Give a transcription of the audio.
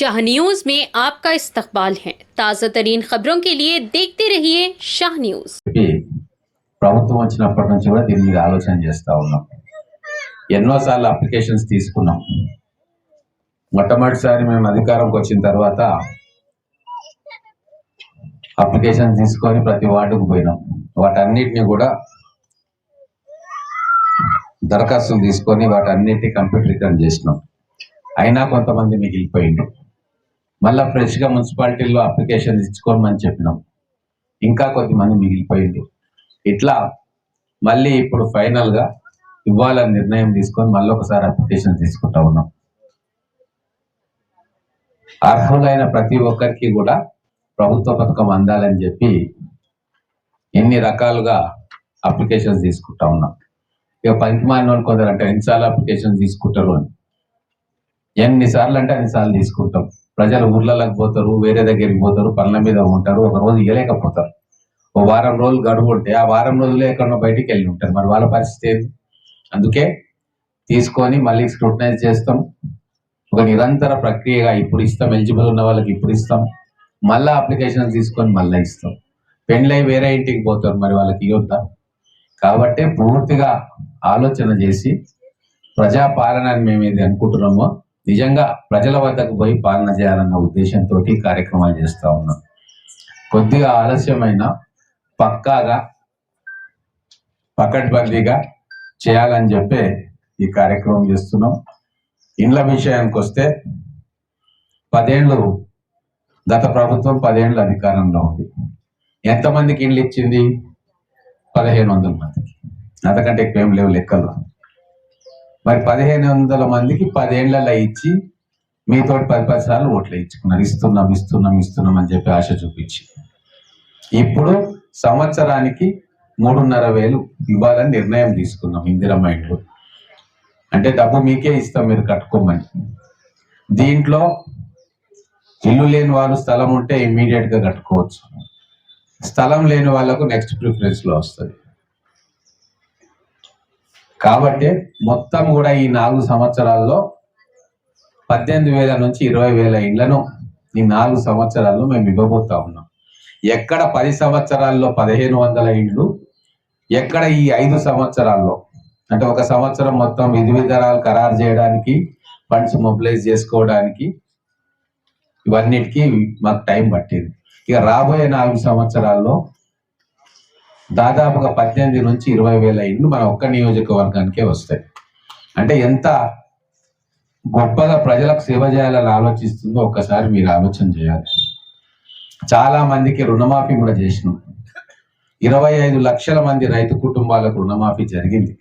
Shah news में आपका इस्तकबाल है। ताज़ा तरीन खबरों के लिए देखते रहिए शाह न्यूज। ప్రభుత్వం వచ్చినప్పటి నుంచి కూడా దీని మీద ఆలోచన చేస్తూ ఉన్నాం. ఎన్నోసార్లు అప్లికేషన్స్ తీసుకున్నాం. మొట్టమొదటిసారి మేము అధికారంకి వచ్చిన తర్వాత అప్లికేషన్ తీసుకొని ప్రతి వార్డుకు పోయినాం. వాటన్నిటిని కూడా దరఖాస్తులు తీసుకొని వాటన్నిటిని కంప్యూటరీకరణ చేసినాం. అయినా కొంతమంది మిగిలిపోయిండు. మళ్ళీ ఫ్రెష్గా మున్సిపాలిటీల్లో అప్లికేషన్ ఇచ్చుకోమని చెప్పినాం. ఇంకా కొద్దిమంది మిగిలిపోయిండు. ఇట్లా మళ్ళీ ఇప్పుడు ఫైనల్గా ఇవ్వాలని నిర్ణయం తీసుకొని మళ్ళీ ఒకసారి అప్లికేషన్ తీసుకుంటా ఉన్నాం. అర్హులైన ప్రతి ఒక్కరికి కూడా ప్రభుత్వ పథకం అందాలని చెప్పి ఎన్ని రకాలుగా అప్లికేషన్స్ తీసుకుంటా ఉన్నాం. ఇక పనికిమాలిన వాళ్ళు కొందరు అంటే ఎన్నిసార్లు అప్లికేషన్ తీసుకుంటారు అని, ఎన్నిసార్లు అంటే అన్నిసార్లు తీసుకుంటాం. ప్రజలు ఊర్లలోకి పోతారు, వేరే దగ్గరికి పోతారు, పనుల మీద ఉంటారు, ఒక రోజు ఇవ్వలేకపోతారు. ఓ వారం రోజులు గడువు ఉంటే ఆ వారం రోజులే ఎక్కడో బయటికి వెళ్ళి ఉంటారు. మరి వాళ్ళ పరిస్థితి ఏంటి? అందుకే తీసుకొని మళ్ళీ స్క్రూటనైజ్ చేస్తాం. ఒక నిరంతర ప్రక్రియగా ఇప్పుడు ఇస్తాం, ఎలిజిబుల్ ఉన్న వాళ్ళకి ఇప్పుడు ఇస్తాం, మళ్ళీ అప్లికేషన్ తీసుకొని మళ్ళీ ఇస్తాం. పెండ్లై వేరే ఇంటికి పోతారు, మరి వాళ్ళకి ఇవ్వద్దా? కాబట్టి పూర్తిగా ఆలోచన చేసి ప్రజాపాలన అని మేము ఏది అనుకుంటున్నామో నిజంగా ప్రజల వద్దకు పోయి పాలన చేయాలన్న ఉద్దేశంతో కార్యక్రమాలు చేస్తూ ఉన్నాం. కొద్దిగా ఆలస్యమైన పక్కాగా పకడ్బందీగా చేయాలని చెప్పి ఈ కార్యక్రమం చేస్తున్నాం. ఇండ్ల విషయానికి వస్తే 10 ఏళ్ళు గత ప్రభుత్వం 10 ఏళ్ళు అధికారంలో ఉంది. ఎంతమందికి ఇండ్లు ఇచ్చింది? 1500 మందికి. అంతకంటే ఎక్కువ ఏం లేవు లెక్కలు. మరి 1500 మందికి 10 ఏళ్లలో ఇచ్చి మీతో 10 సార్లు ఓట్లు ఇచ్చుకున్నారు. ఇస్తున్నాం అని చెప్పి ఆశ చూపించి ఇప్పుడు సంవత్సరానికి 3500 ఇవ్వాలని నిర్ణయం తీసుకున్నాం. ఇందిరమ్మ ఇండ్లు అంటే డబ్బు మీకే ఇస్తాం, మీరు కట్టుకోమని. దీంట్లో ఇల్లు లేని వాళ్ళు స్థలం ఉంటే ఇమ్మీడియట్ గా కట్టుకోవచ్చు. స్థలం లేని వాళ్ళకు నెక్స్ట్ ప్రిఫరెన్స్ లో వస్తుంది. కాబట్టి మొత్తం కూడా ఈ 4 సంవత్సరాల్లో 18,000 నుంచి 20,000 ఇండ్లను ఈ 4 సంవత్సరాల్లో మేము ఇవ్వబోతా ఉన్నాం. ఎక్కడ 10 సంవత్సరాల్లో 1,500 ఇండ్లు, ఎక్కడ ఈ 5 సంవత్సరాల్లో అంటే ఒక సంవత్సరం మొత్తం విధి విధానాలు ఖరారు చేయడానికి, ఫండ్స్ మొబిలైజ్ చేసుకోవడానికి, ఇవన్నిటికీ మాకు టైం పట్టింది. ఇక రాబోయే 4 సంవత్సరాల్లో దాదాపుగా 18 నుంచి 20,000 ఇండ్లు మన ఒక్క నియోజకవర్గానికే వస్తాయి. అంటే ఎంత గొప్పగా ప్రజలకు సేవ చేయాలని ఆలోచిస్తుందో ఒక్కసారి మీరు ఆలోచన చేయాలి. చాలా మందికి రుణమాఫీ కూడా చేసినాం. 25 లక్షల మంది రైతు కుటుంబాలకు రుణమాఫీ జరిగింది.